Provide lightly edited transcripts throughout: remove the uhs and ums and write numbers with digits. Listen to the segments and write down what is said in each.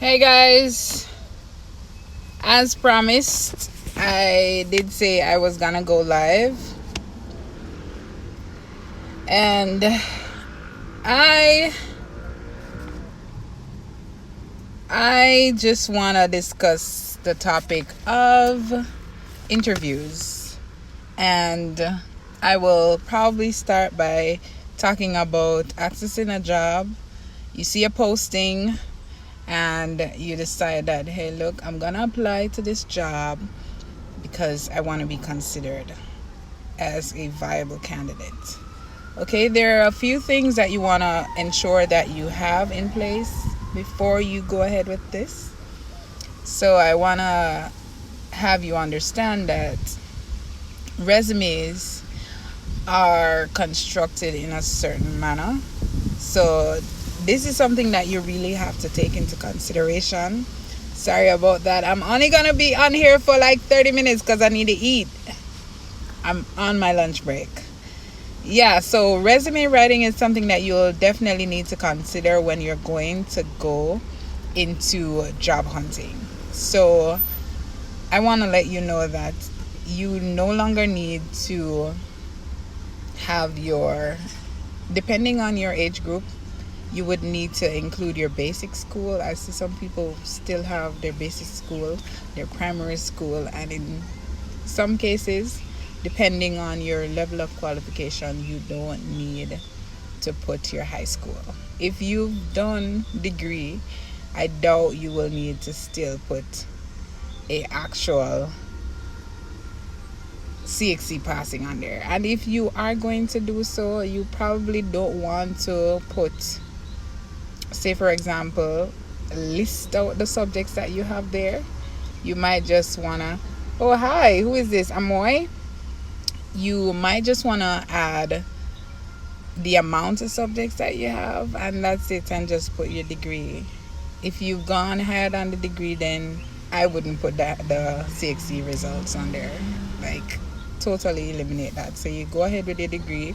Hey guys, as promised, I did say I was gonna go live, and I I just wanna discuss the topic of interviews, and I will probably start by talking about accessing a job. You see a posting and you decide that, hey, look, I'm gonna apply to this job because I want to be considered as a viable candidate. Okay, there are a few things that you want to ensure that you have in place before you go ahead with this. So I want to have you understand that resumes are constructed in a certain manner. So this is something that you really have to take into consideration. Sorry about that. I'm only gonna be on here for like 30 minutes because I need to eat. I'm on my lunch break. Yeah, so resume writing is something that you'll definitely need to consider when you're going to go into job hunting. So I want to let you know that you no longer need to have your, depending on your age group, you would need to include your basic school. I see some people still have their basic school, their primary school, and in some cases, depending on your level of qualification, you don't need to put your high school. If you've done degree, I doubt you will need to still put a actual CXC passing on there. And if you are going to do so, you probably don't want to put, say for example, list out the subjects that you have there. You might just wanna, oh hi, who is this, Amoy? You might just wanna add the amount of subjects that you have, and that's it, and just put your degree. If you've gone ahead on the degree, then I wouldn't put the CXC results on there. Like, totally eliminate that. So you go ahead with your degree,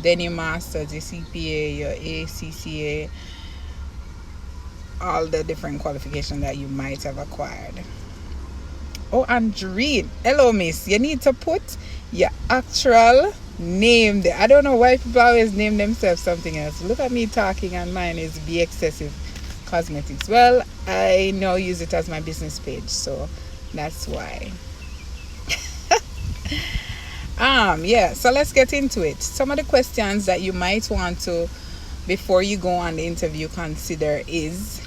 then your master's, your CPA, your ACCA, all the different qualifications that you might have acquired. Oh, Andreen, hello miss, you need to put your actual name there. I don't know why people always name themselves something else. Look at me talking and mine is Be Excessive Cosmetics. Well, I now use it as my business page, so that's why. Yeah, so let's get into it. Some of the questions that you might want to, before you go on the interview, consider is,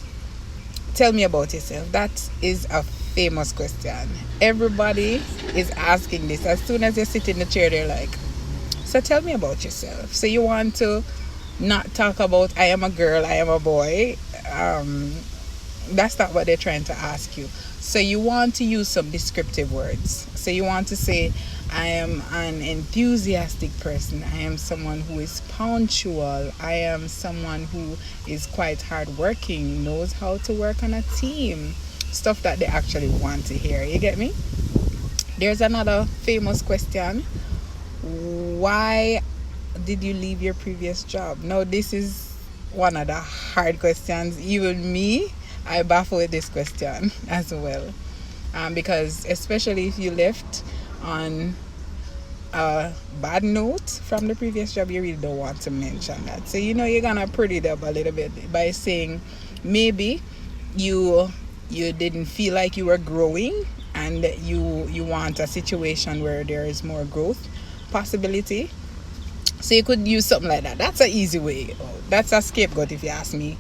tell me about yourself. That is a famous question. Everybody is asking this. As soon as you sit in the chair, they're like, so tell me about yourself. So you want to not talk about I am a girl, I am a boy. That's not what they're trying to ask you. So you want to use some descriptive words. So you want to say, I am an enthusiastic person. I am someone who is punctual. I am someone who is quite hardworking, knows how to work on a team. Stuff that they actually want to hear. You get me? There's another famous question. Why did you leave your previous job? Now, this is one of the hard questions. Even me, I baffle with this question as well. Because especially if you left on a bad note from the previous job, you really don't want to mention that. So you're gonna pretty it up a little bit by saying maybe you didn't feel like you were growing, and you want a situation where there is more growth possibility. So you could use something like that. That's an easy way. That's a scapegoat if you ask me.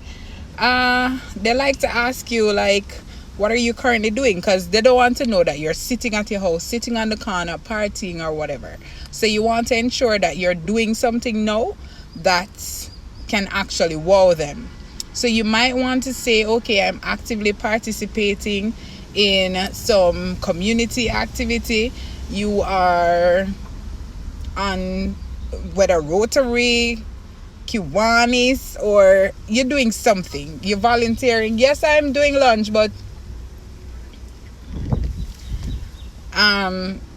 They like to ask you like, what are you currently doing? Because they don't want to know that you're sitting at your house, sitting on the corner, partying or whatever. So you want to ensure that you're doing something now that can actually wow them. So you might want to say, okay, I'm actively participating in some community activity. You are on whether Rotary, Kiwanis, or you're doing something. You're volunteering. Yes, I'm doing lunch, but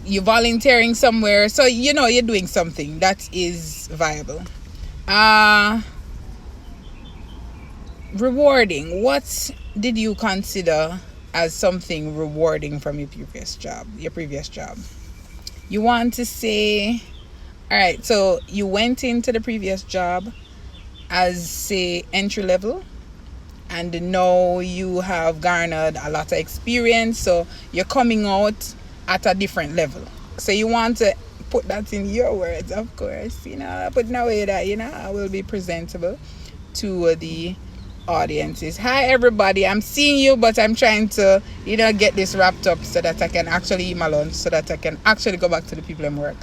you're volunteering somewhere, so you're doing something that is viable. Rewarding. What did you consider as something rewarding from your previous job? You want to say, all right, so you went into the previous job as, say, entry level, and now you have garnered a lot of experience, so you're coming out at a different level. So you want to put that in your words, of course, but in a way that I will be presentable to the audiences. Hi everybody, I'm seeing you, but I'm trying to get this wrapped up so that I can actually eat my lunch, so that I can actually go back to the people in work.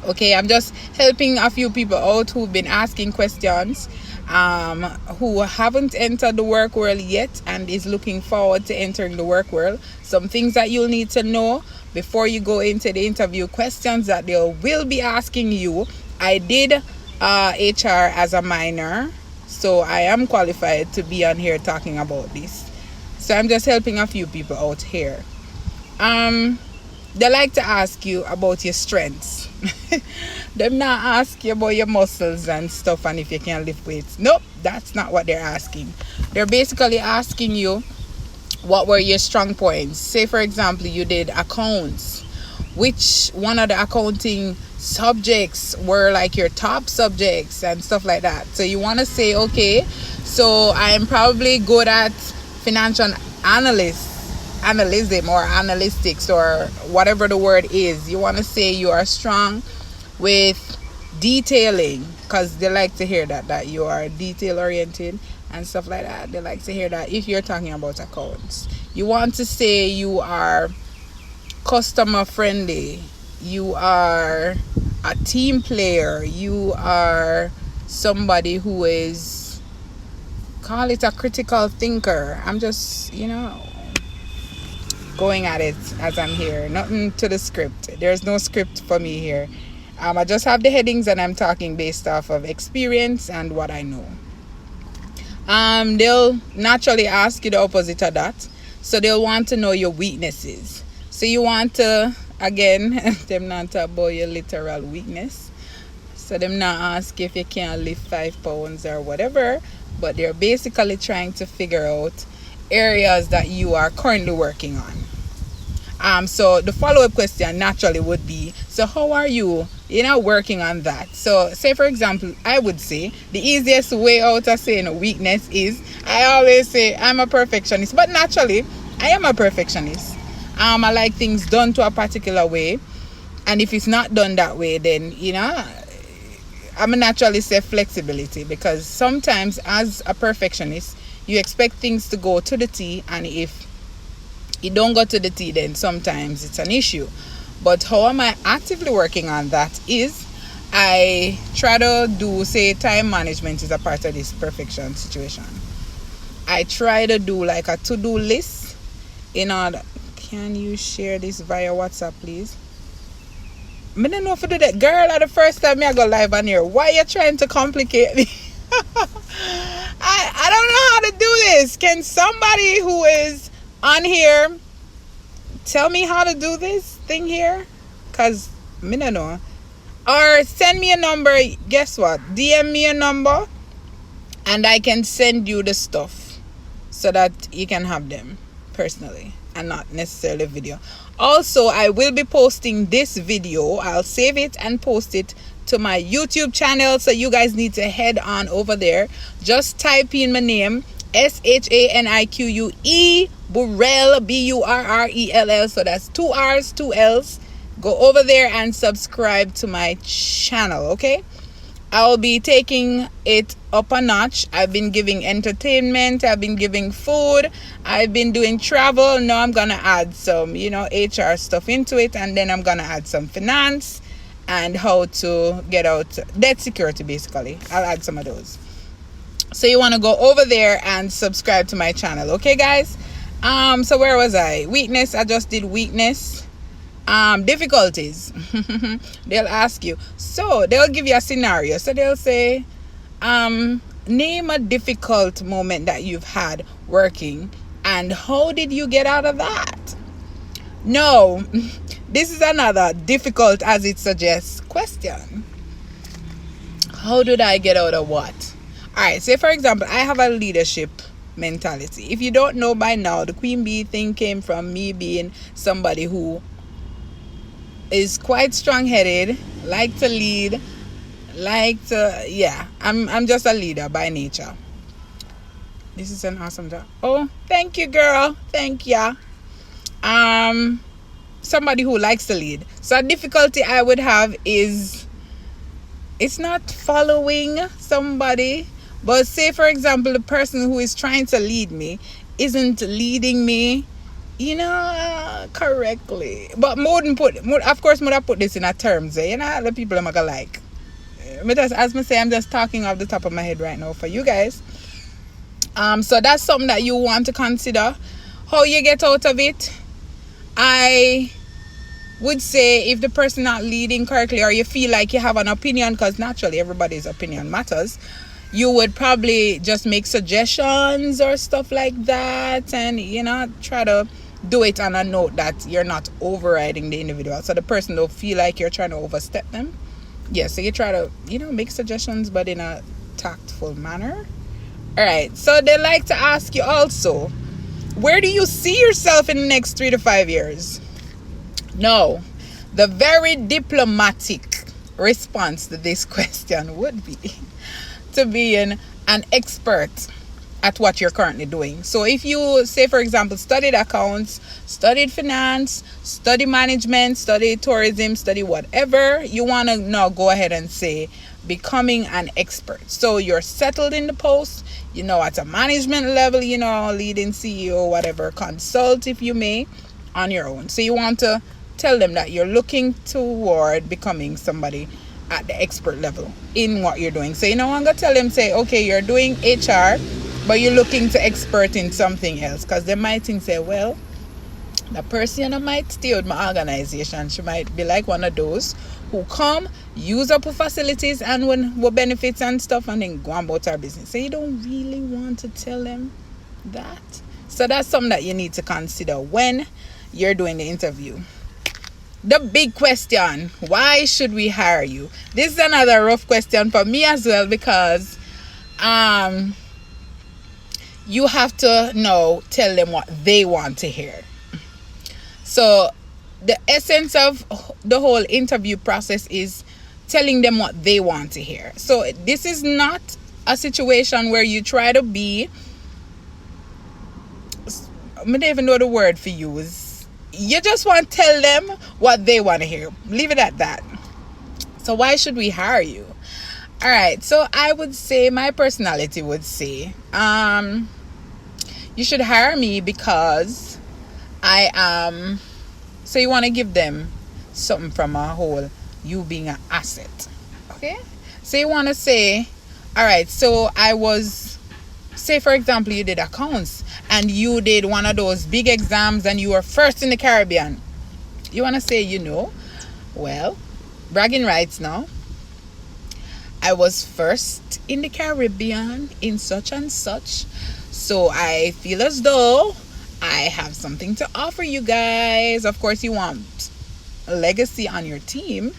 Okay, I'm just helping a few people out who've been asking questions, who haven't entered the work world yet and is looking forward to entering the work world. Some things that you'll need to know before you go into the interview, questions that they will be asking you. I did HR as a minor, so I am qualified to be on here talking about this. So I'm just helping a few people out here. They like to ask you about your strengths. They not ask you about your muscles and stuff and if you can lift weights. Nope, that's not what they're asking. They're basically asking you, what were your strong points? Say, for example, you did accounts. Which one of the accounting subjects were like your top subjects and stuff like that? So you want to say, okay, so I'm probably good at financial analysis or analytics or whatever the word is. You want to say you are strong with detailing, because they like to hear that you are detail oriented and stuff like that. They like to hear that if you're talking about accounts. You want to say you are customer friendly, you are a team player, you are somebody who is, call it a critical thinker. I'm just going at it as I'm here. Nothing to the script. There's no script for me here. I just have the headings and I'm talking based off of experience and what I know. They'll naturally ask you the opposite of that. So they'll want to know your weaknesses. So you want to, again, them not talk about your literal weakness. So them not ask if you can lift 5 pounds or whatever. But they're basically trying to figure out areas that you are currently working on. So the follow-up question naturally would be, so how are you, working on that? So say, for example, I would say the easiest way out of saying a weakness is, I always say I'm a perfectionist, but naturally I am a perfectionist. I like things done to a particular way, and if it's not done that way, then I'm naturally say flexibility, because sometimes as a perfectionist you expect things to go to the T, and if it don't go to the T, then sometimes it's an issue. But how am I actively working on that is, I try to do, say, time management is a part of this perfection situation. I try to do like a to-do list in order. Can you share this via WhatsApp, please? I don't know if I do that. Girl, at the first time I go live on here, why are you trying to complicate me? I don't know how to do this. Can somebody who is on here tell me how to do this thing here? Because I don't know. Or send me a number. Guess what? DM me a number and I can send you the stuff so that you can have them personally and not necessarily video. Also, I will be posting this video. I'll save it and post it to my YouTube channel, so you guys need to head on over there. Just type in my name, SHANIQUE Burrell, BURRELL. So that's 2 R's, 2 L's. Go over there and subscribe to my channel, okay? I'll be taking it up a notch. I've been giving entertainment, I've been giving food, I've been doing travel. Now I'm gonna add some HR stuff into it, and then I'm gonna add some finance and how to get out debt security. Basically, I'll add some of those. So you want to go over there and subscribe to my channel, okay guys? So where was I? Weakness. I just did weakness. Difficulties. They'll ask you, so they'll give you a scenario. So they'll say, name a difficult moment that you've had working and how did you get out of that? No, this is another difficult as it suggests question. How did I get out of what? All right, say for example, I have a leadership mentality. If you don't know by now, the queen bee thing came from me being somebody who is quite strong-headed, like to lead, like to, yeah, I'm just a leader by nature. This is an awesome job. Oh, thank you, girl. Thank ya. Somebody who likes to lead. So a difficulty I would have is, it's not following somebody, but say for example the person who is trying to lead me isn't leading me, correctly. But of course I put this in a terms, the people I'm gonna like. As I say, I'm just talking off the top of my head right now for you guys. So that's something that you want to consider. How you get out of it, I would say, if the person not leading correctly, or you feel like you have an opinion, because naturally everybody's opinion matters, you would probably just make suggestions or stuff like that, and try to do it on a note that you're not overriding the individual, so the person don't feel like you're trying to overstep them. So you try to make suggestions, but in a tactful manner. All right, so they like to ask you also, where do you see yourself in the next 3 to 5 years? No, the very diplomatic response to this question would be to be an expert at what you're currently doing. So if you say, for example, studied accounts, studied finance, study management, study tourism, study whatever, you want to now go ahead and say becoming an expert. So you're settled in the post, at a management level, leading CEO, whatever, consult if you may, on your own. So you want to tell them that you're looking toward becoming somebody at the expert level in what you're doing. So I'm gonna tell them, say, okay, you're doing HR, but you're looking to expert in something else, because they might think, say, well, the person might stay with my organization. She might be like one of those who come, use up her facilities and what benefits and stuff, and then go about our business. So you don't really want to tell them that. So that's something that you need to consider when you're doing the interview. The big question, why should we hire you? This is another rough question for me as well, because you have to tell them what they want to hear. So the essence of the whole interview process is telling them what they want to hear. So this is not a situation where you try to be, I don't even know the word for use. You just want to tell them what they want to hear. Leave it at that. So why should we hire you? All right. So I would say, my personality would say, you should hire me because I am. So you want to give them something from a whole, you being an asset. Okay. So you want to say, all right, so I was, say for example, you did accounts and you did one of those big exams and you were first in the Caribbean. You want to say, well, bragging rights now, I was first in the Caribbean in such and such. So I feel as though I have something to offer you guys. Of course, you want a legacy on your team.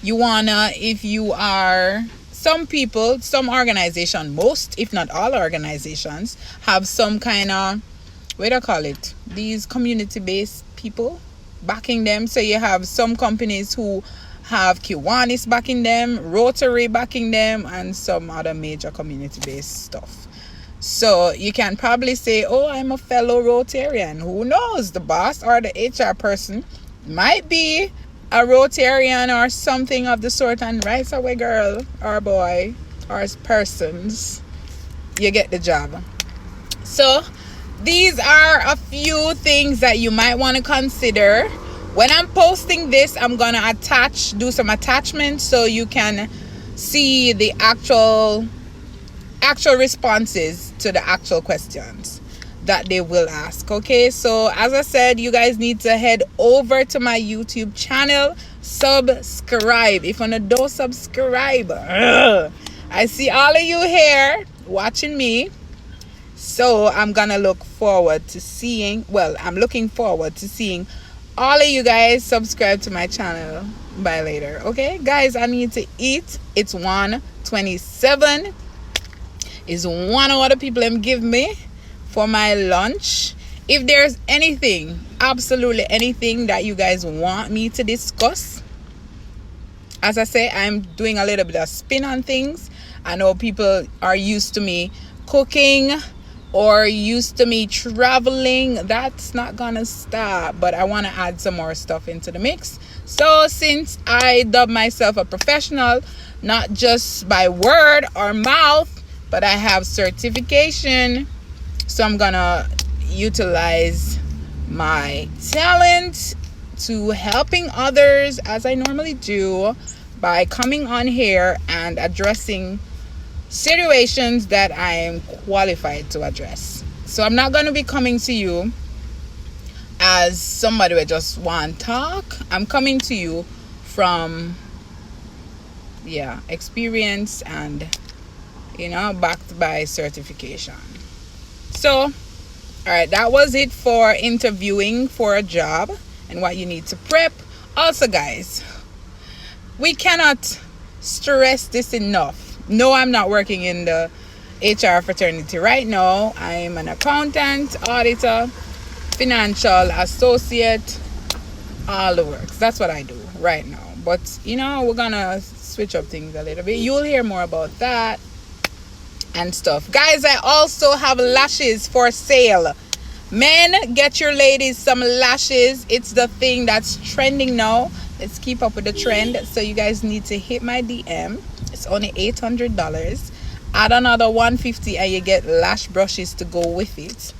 You wanna, if you are, some people, some organization, most, if not all organizations, have some kind of, what do I call it? These community-based people backing them. So you have some companies who have Kiwanis backing them, Rotary backing them, and some other major community-based stuff. So you can probably say, oh, I'm a fellow Rotarian. Who knows? The boss or the HR person might be a Rotarian or something of the sort, and right away, girl or boy or persons, you get the job. So these are a few things that you might want to consider. When I'm posting this, I'm going to do some attachments so you can see the actual responses to the actual questions that they will ask. Okay, so as I said, you guys need to head over to my YouTube channel, subscribe. If you don't subscribe, I see all of you here watching me, so I'm looking forward to seeing all of you guys subscribe to my channel by later. Okay guys, I need to eat. It's 1:27. is one of what the people them give me for my lunch. If there's anything, absolutely anything that you guys want me to discuss, as I say, I'm doing a little bit of spin on things. I know people are used to me cooking or used to me traveling. That's not gonna stop, but I want to add some more stuff into the mix. So since I dub myself a professional, not just by word or mouth, but I have certification, so I'm gonna utilize my talent to helping others, as I normally do, by coming on here and addressing situations that I am qualified to address. So I'm not going to be coming to you as somebody who just want to talk. I'm coming to you from experience and backed by certification. So all right, that was it for interviewing for a job and what you need to prep. Also, guys, we cannot stress this enough. No, I'm not working in the HR fraternity right now. I'm an accountant, auditor, financial associate, all the works. That's what I do right now. But, we're going to switch up things a little bit. You'll hear more about that and stuff. Guys, I also have lashes for sale. Men, get your ladies some lashes. It's the thing that's trending now. Let's keep up with the trend. So you guys need to hit my DM. It's only $800. Add another $150 and you get lash brushes to go with it.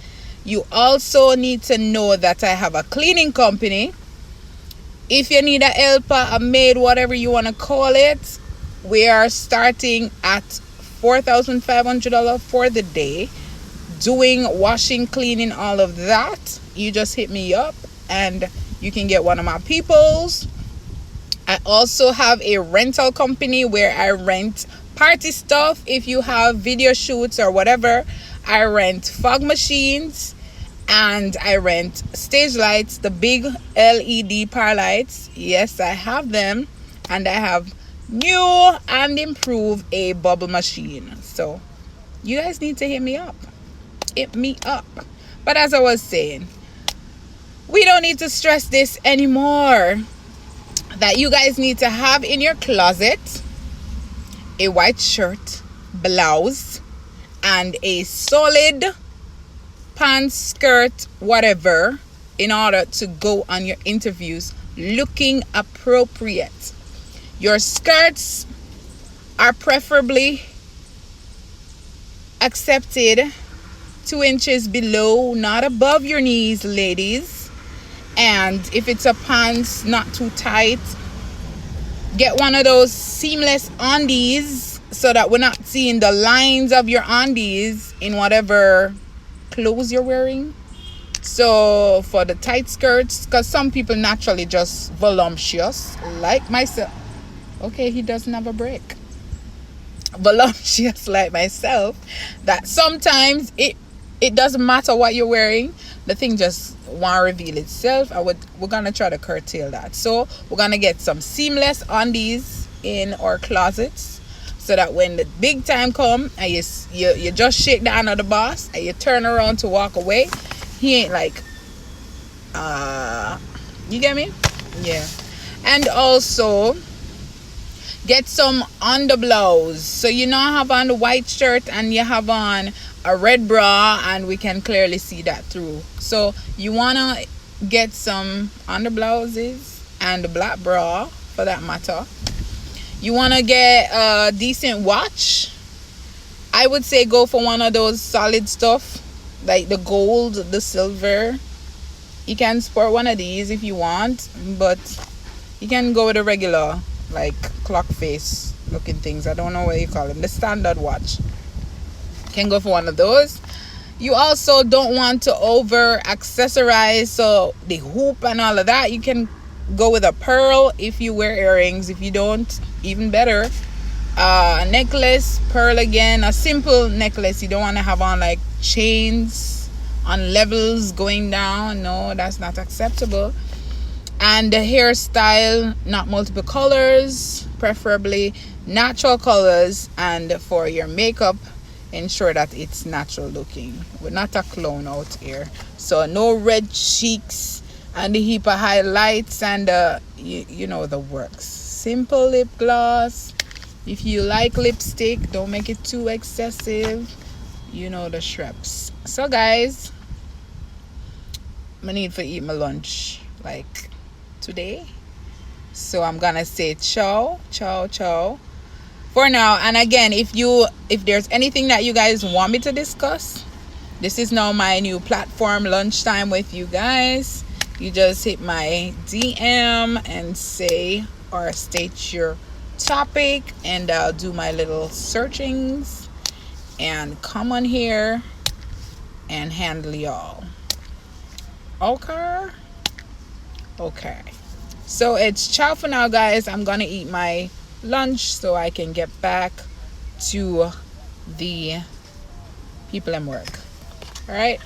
You also need to know that I have a cleaning company. If you need a helper, a maid, whatever you want to call it, we are starting at $4,500 for the day, doing washing, cleaning, all of that. You just hit me up and you can get one of my peoples. I also have a rental company where I rent party stuff. If you have video shoots or whatever, I rent fog machines and I rent stage lights, the big LED par lights. Yes, I have them, and I have new and improved a bubble machine. So you guys need to hit me up. But as I was saying, we don't need to stress this anymore. That you guys need to have in your closet a white shirt, blouse, and a solid pants, skirt, whatever, in order to go on your interviews looking appropriate. Your skirts are preferably accepted 2 inches below, not above your knees, ladies. And if it's a pants, not too tight, get one of those seamless undies so that we're not seeing the lines of your undies in whatever clothes you're wearing. So for the tight skirts, because some people naturally just voluptuous, like myself. Okay, he doesn't have a break. Voluptuous like myself, that sometimes it doesn't matter what you're wearing, the thing just won't reveal itself. We're gonna try to curtail that. So we're gonna get some seamless undies in our closets, so that when the big time come and you just shake the hand of the boss and you turn around to walk away, he ain't like, you get me? Yeah. And also get some underblouse. So have on the white shirt and you have on a red bra and we can clearly see that through. So you wanna get some underblouses and a black bra for that matter. You wanna get a decent watch. I would say go for one of those solid stuff, like the gold, the silver. You can sport one of these if you want, but you can go with a regular, like clock face looking things. I don't know what you call them, the standard watch. You can go for one of those. You also don't want to over accessorize, so the hoop and all of that. You can go with a pearl if you wear earrings. If you don't, even better. A necklace, pearl again, a simple necklace. You don't want to have on like chains on levels going down. No, that's not acceptable. And the hairstyle, not multiple colors, preferably natural colors. And for your makeup, ensure that it's natural looking. We're not a clown out here, so no red cheeks and the heap of highlights and you know the works. Simple lip gloss. If you like lipstick, don't make it too excessive. You know the shreps. So guys, I need to eat my lunch like today, so I'm gonna say ciao for now. And again, if there's anything that you guys want me to discuss, this is now my new platform, Lunchtime with you guys. You just hit my DM and say or state your topic, and I'll do my little searchings and come on here and handle y'all. Okay. So it's ciao for now, guys. I'm gonna eat my lunch so I can get back to the people in work. All right.